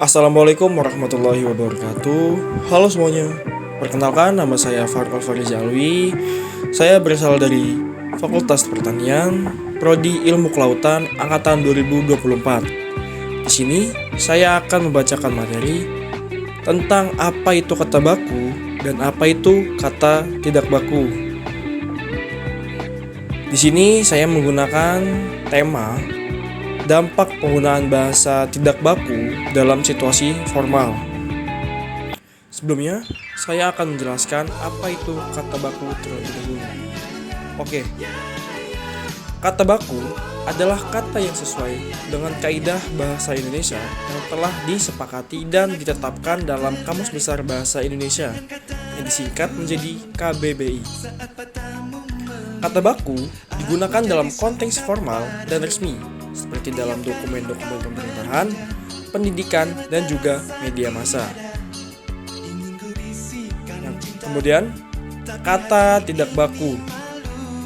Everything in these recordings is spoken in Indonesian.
Assalamualaikum warahmatullahi wabarakatuh. Halo semuanya. Perkenalkan, nama saya Farul Farizi Alwi. Saya berasal dari Fakultas Pertanian, Prodi Ilmu Kelautan angkatan 2024. Di sini saya akan membacakan materi tentang apa itu kata baku dan apa itu kata tidak baku. Di sini saya menggunakan tema dampak penggunaan bahasa tidak baku dalam situasi formal. Sebelumnya, saya akan menjelaskan apa itu kata baku terlebih dahulu. Oke, kata baku adalah kata yang sesuai dengan kaidah bahasa Indonesia yang telah disepakati dan ditetapkan dalam Kamus Besar Bahasa Indonesia yang disingkat menjadi KBBI. Kata baku digunakan dalam konteks formal dan resmi, seperti dalam dokumen-dokumen pemerintahan, pendidikan, dan juga media massa. Kemudian, kata tidak baku.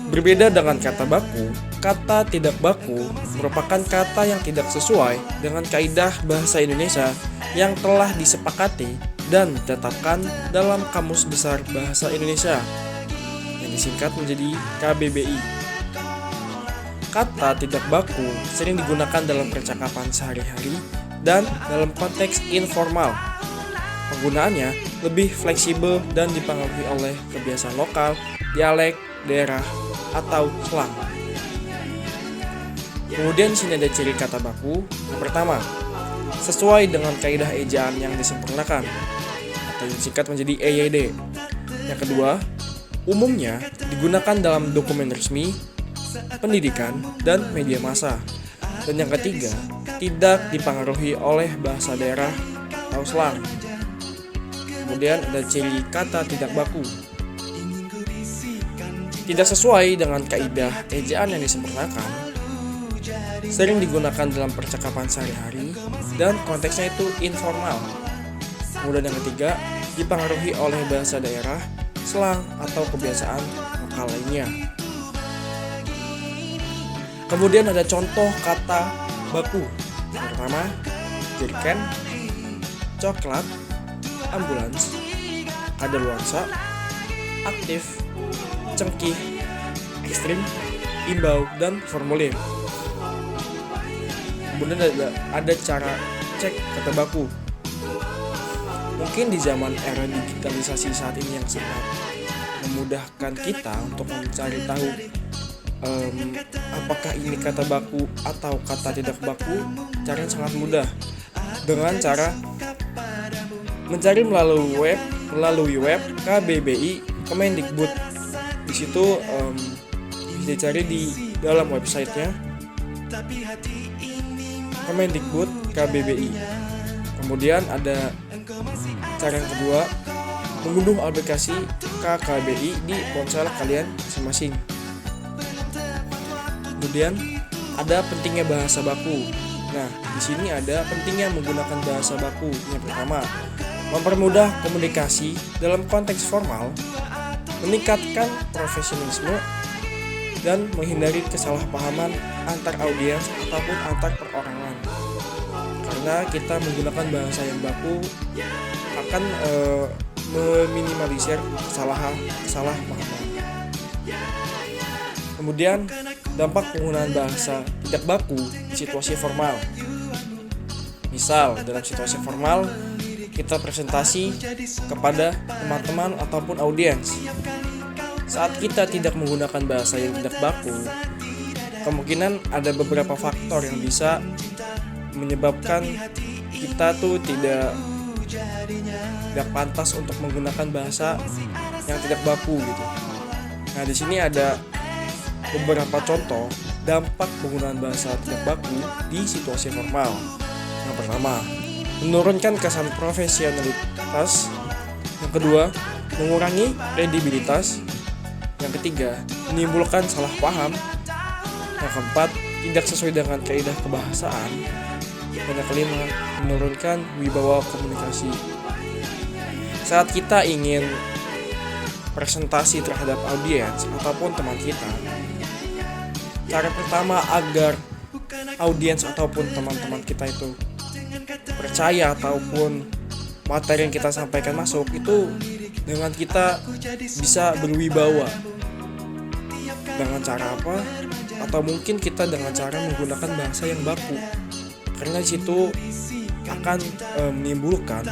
Berbeda dengan kata baku, kata tidak baku merupakan kata yang tidak sesuai dengan kaidah bahasa Indonesia yang telah disepakati dan ditetapkan dalam Kamus Besar Bahasa Indonesia yang disingkat menjadi KBBI. Kata tidak baku sering digunakan dalam percakapan sehari-hari dan dalam konteks informal. Penggunaannya lebih fleksibel dan dipengaruhi oleh kebiasaan lokal, dialek, daerah, atau slang. Kemudian di sini ada ciri kata baku. Yang pertama, sesuai dengan kaidah ejaan yang disempurnakan atau disingkat menjadi EYD. Yang kedua, umumnya digunakan dalam dokumen resmi, pendidikan, dan media massa. Dan yang ketiga, tidak dipengaruhi oleh bahasa daerah atau slang. Kemudian ada ciri kata tidak baku. Tidak sesuai dengan kaidah ejaan yang disempurnakan, sering digunakan dalam percakapan sehari-hari dan konteksnya itu informal. Kemudian yang ketiga, dipengaruhi oleh bahasa daerah, slang, atau kebiasaan lokal lainnya. Kemudian ada contoh kata baku. Yang pertama, jeriken, coklat, ambulans, kadaluarsa, aktif, cengkih, ekstrim, imbau, dan formulir. Kemudian ada cara cek kata baku. Mungkin di zaman era digitalisasi saat ini yang sangat memudahkan kita untuk mencari tahu apakah ini kata baku atau kata tidak baku, caranya sangat mudah dengan cara mencari melalui web KBBI Kemendikbud. Di situ bisa dicari di dalam websitenya Kemendikbud KBBI. Kemudian ada cara yang kedua, mengunduh aplikasi KKBI di ponsel kalian masing-masing. Kemudian ada pentingnya bahasa baku. Nah, di sini ada pentingnya menggunakan bahasa baku. Yang pertama, mempermudah komunikasi dalam konteks formal, meningkatkan profesionalisme, dan menghindari kesalahpahaman antar audiens ataupun antar perorangan. Karena kita menggunakan bahasa yang baku akan meminimalisir kesalahpahaman. Kemudian dampak penggunaan bahasa tidak baku di situasi formal. Misal dalam situasi formal kita presentasi kepada teman-teman ataupun audiens. Saat kita tidak menggunakan bahasa yang tidak baku, kemungkinan ada beberapa faktor yang bisa menyebabkan kita tuh tidak pantas untuk menggunakan bahasa yang tidak baku gitu. Nah, di sini ada beberapa contoh dampak penggunaan bahasa tidak baku di situasi formal. Yang pertama, menurunkan kesan profesionalitas. Yang kedua, mengurangi kredibilitas. Yang ketiga, menimbulkan salah paham. Yang keempat, tidak sesuai dengan kaidah kebahasaan. Dan yang kelima, menurunkan wibawa komunikasi. Saat kita ingin presentasi terhadap audiens ataupun teman kita, cara pertama agar audiens ataupun teman-teman kita itu percaya ataupun materi yang kita sampaikan masuk itu dengan kita bisa berwibawa. Dengan cara apa? Atau mungkin kita dengan cara menggunakan bahasa yang baku. Karena di situ akan menimbulkan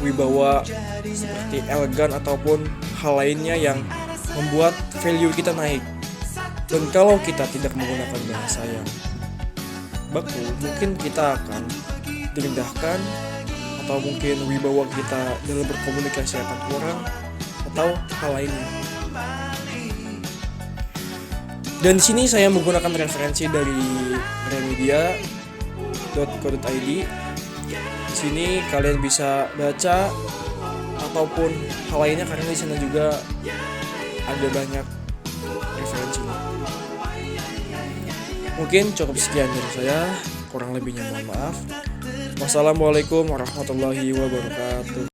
wibawa seperti elegan ataupun hal lainnya yang membuat value kita naik. Dan kalau kita tidak menggunakan bahasa yang baku, mungkin kita akan direndahkan, atau mungkin wibawa kita dalam berkomunikasi akan kurang, atau hal lainnya. Dan di sini saya menggunakan referensi dari remedia.co.id. Di sini kalian bisa baca ataupun hal lainnya karena di sana juga ada banyak referensinya. Mungkin cukup sekian dari saya, kurang lebihnya mohon maaf. Wassalamualaikum warahmatullahi wabarakatuh.